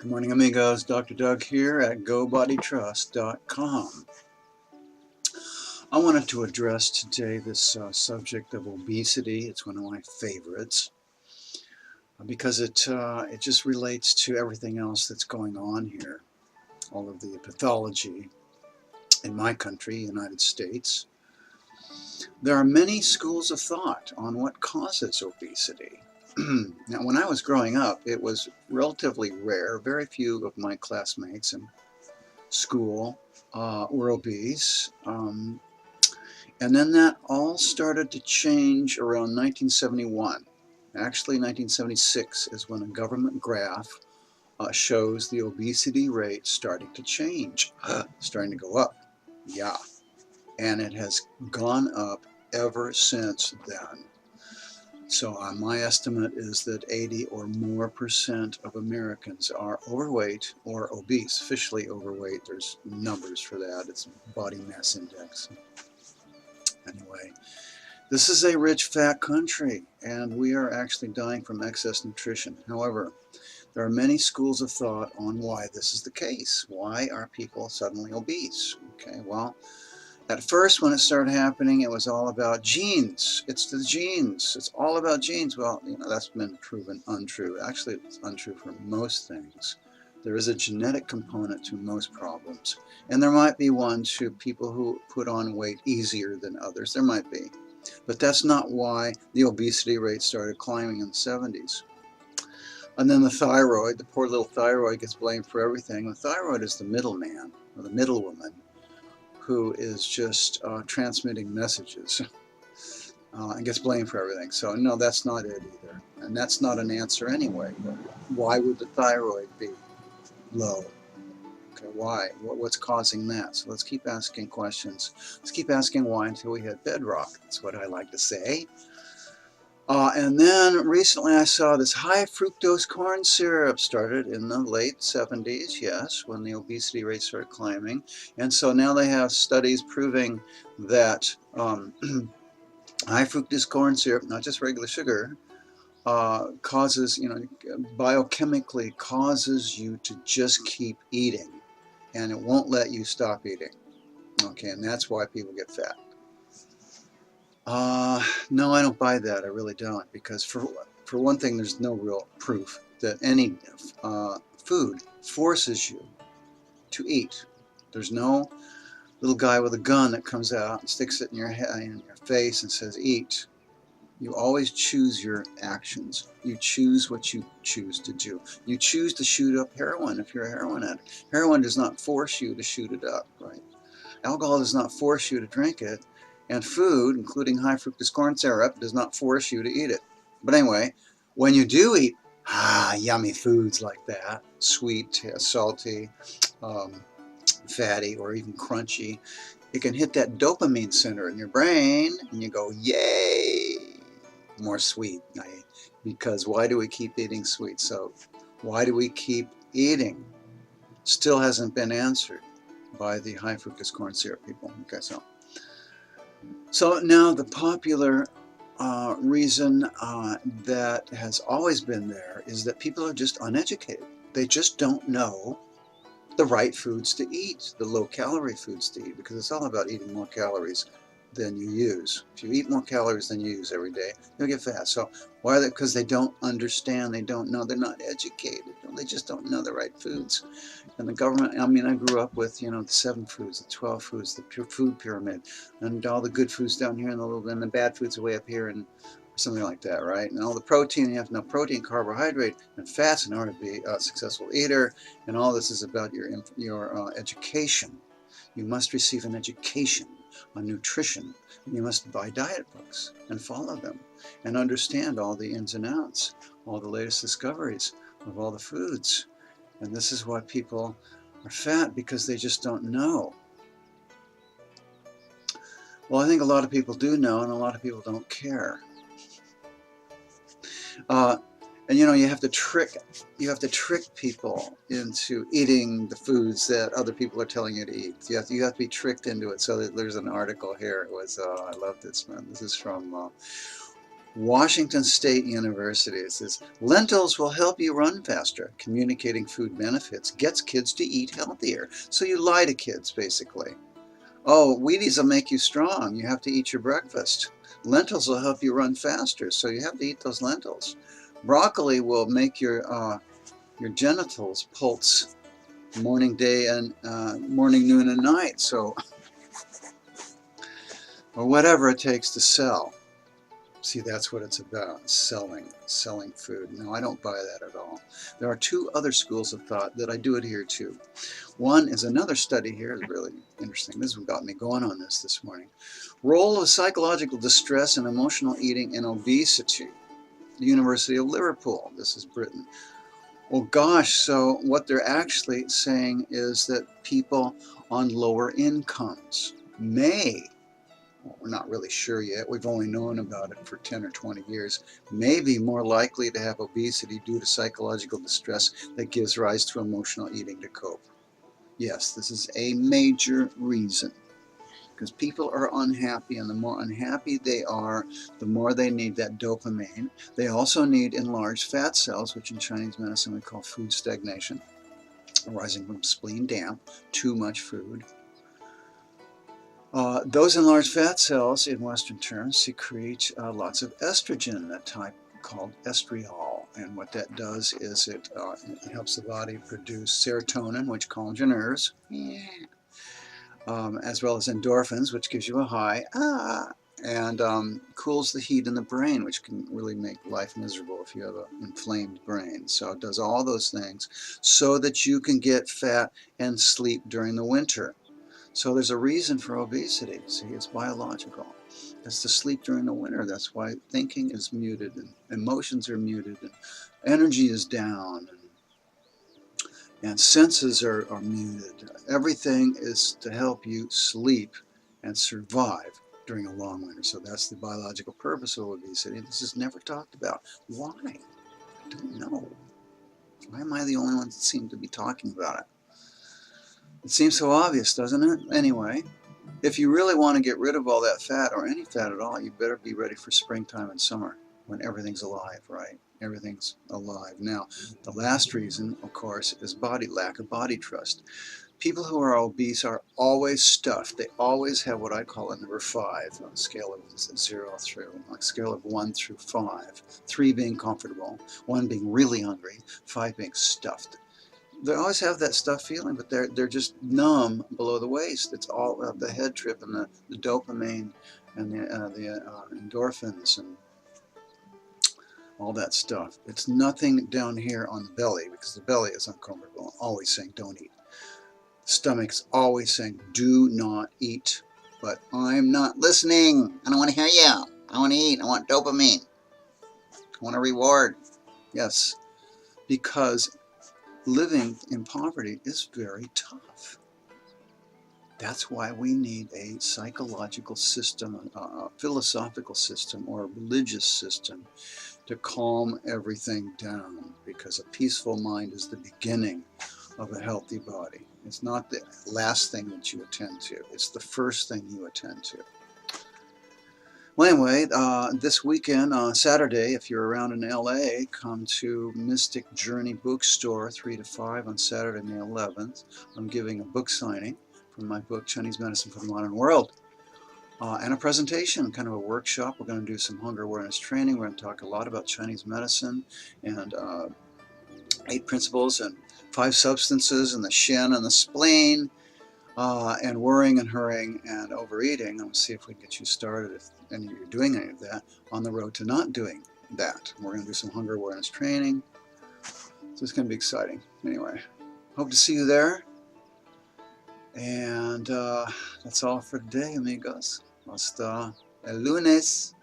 Good morning, amigos. Dr. Doug here at GoBodyTrust.com. I wanted to address today this subject of obesity. It's one of my favorites because it just relates to everything else that's going on here. All of the pathology in my country, United States. There are many schools of thought on what causes obesity. Now, when I was growing up, it was relatively rare. Very few of my classmates in school were obese. And then that all started to change around 1971. Actually, 1976 is when a government graph shows the obesity rate starting to change, starting to go up. Yeah. And it has gone up ever since then. So my estimate is that 80 or more % of Americans are overweight or obese. Officially overweight, there's numbers for that. It's body mass index. Anyway, this is a rich, fat country, and we are actually dying from excess nutrition. However, there are many schools of thought on why this is the case. Why are people suddenly obese? Okay, well, at first, when it started happening, it was all about genes. It's the genes. It's all about genes. Well, that's been proven untrue. Actually, it's untrue for most things. There is a genetic component to most problems. And there might be one to people who put on weight easier than others. There might be. But that's not why the obesity rate started climbing in the 70s. And then the thyroid, the poor little thyroid gets blamed for everything. The thyroid is the middleman, or the middlewoman, who is just transmitting messages and gets blamed for everything. So no, that's not it either. And that's not an answer anyway. Why would the thyroid be low? Okay, why? What's causing that? So let's keep asking questions. Let's keep asking why until we hit bedrock. That's what I like to say. And then recently I saw this high fructose corn syrup started in the late 70s, yes, when the obesity rate started climbing. And so now they have studies proving that high fructose corn syrup, not just regular sugar, causes, biochemically causes you to just keep eating. And it won't let you stop eating. Okay, and that's why people get fat. No, I don't buy that. I really don't, because for one thing, there's no real proof that any food forces you to eat. There's no little guy with a gun that comes out and sticks it in your head, in your face, and says, "Eat." You always choose your actions. You choose what you choose to do. You choose to shoot up heroin if you're a heroin addict. Heroin does not force you to shoot it up, right? Alcohol does not force you to drink it. And food, including high fructose corn syrup, does not force you to eat it. But anyway, when you do eat yummy foods like that, sweet, salty, fatty, or even crunchy, it can hit that dopamine center in your brain, and you go, yay, more sweet. Because why do we keep eating sweet? So why do we keep eating? Still hasn't been answered by the high fructose corn syrup people. Okay, so now the popular reason that has always been there is that people are just uneducated. They just don't know the right foods to eat, the low-calorie foods to eat, because it's all about eating more calories than you use. If you eat more calories than you use every day, you'll get fat. So why are they? Because they don't understand, they don't know, they're not educated. They just don't know the right foods. And the government, I mean, I grew up with, the 7 foods, the 12 foods, the pure food pyramid, and all the good foods down here, and the bad foods are way up here, and something like that, right? And all the protein, you have to know protein, carbohydrate, and fats in order to be a successful eater. And all this is about your education. You must receive an education on nutrition. And you must buy diet books and follow them and understand all the ins and outs, all the latest discoveries of all the foods. And this is why people are fat, because they just don't know. Well, I think a lot of people do know, and a lot of people don't care. And you have to trick people into eating the foods that other people are telling you to eat. You have to be tricked into it. So there's an article here. It was I love this, man. This is from Washington State University says, lentils will help you run faster. Communicating food benefits gets kids to eat healthier. So you lie to kids, basically. Oh, Wheaties will make you strong. You have to eat your breakfast. Lentils will help you run faster, so you have to eat those lentils. Broccoli will make your genitals pulse morning, day, and morning, noon, and night. So, or whatever it takes to sell. See, that's what it's about, selling food. No, I don't buy that at all. There are two other schools of thought that I do adhere to. One is another study here, is really interesting. This has got me going on this morning. Role of psychological distress and emotional eating in obesity. The University of Liverpool, this is Britain. Well, gosh, so what they're actually saying is that people on lower incomes may, well, we're not really sure yet, we've only known about it for 10 or 20 years, may be more likely to have obesity due to psychological distress that gives rise to emotional eating to cope. Yes, this is a major reason, because people are unhappy, and the more unhappy they are, the more they need that dopamine. They also need enlarged fat cells, which in Chinese medicine we call food stagnation, arising from spleen damp, too much food. Those enlarged fat cells, in Western terms, secrete lots of estrogen, that type called estriol. And what that does is it helps the body produce serotonin, which calms your nerves, as well as endorphins, which gives you a high, and cools the heat in the brain, which can really make life miserable if you have an inflamed brain. So it does all those things so that you can get fat and sleep during the winter. So there's a reason for obesity. See, it's biological. It's to sleep during the winter. That's why thinking is muted, and emotions are muted, and energy is down, and senses are muted. Everything is to help you sleep and survive during a long winter. So that's the biological purpose of obesity. This is never talked about. Why? I don't know. Why am I the only one that seems to be talking about it? It seems so obvious, doesn't it? Anyway, if you really want to get rid of all that fat, or any fat at all, you better be ready for springtime and summer, when everything's alive, right? Everything's alive. Now, the last reason, of course, is lack of body trust. People who are obese are always stuffed. They always have what I call a number 5 on a scale of 0 through, like a scale of 1 through 5. 3 being comfortable, 1 being really hungry, 5 being stuffed. They always have that stuff feeling, but they're just numb below the waist. It's all the head trip and the dopamine and the endorphins and all that stuff. It's nothing down here on the belly, because the belly is uncomfortable, always saying don't eat. The stomach's always saying do not eat. But I'm not listening. I don't want to hear you. I want to eat. I want dopamine. I want a reward. Yes, because living in poverty is very tough. That's why we need a psychological system, a philosophical system, or a religious system to calm everything down, because a peaceful mind is the beginning of a healthy body. It's not the last thing that you attend to. It's the first thing you attend to. Well, anyway, this weekend, Saturday, if you're around in LA, come to Mystic Journey Bookstore, 3 to 5 on Saturday, May 11th. I'm giving a book signing from my book, Chinese Medicine for the Modern World, and a presentation, kind of a workshop. We're going to do some hunger awareness training. We're going to talk a lot about Chinese medicine and 8 principles and 5 substances and the shin and the spleen. And worrying and hurrying and overeating. I'm going to see if we can get you started, if any of you are doing any of that, on the road to not doing that. We're going to do some hunger awareness training. So it's going to be exciting. Anyway, hope to see you there. And that's all for today, amigos. Hasta el lunes.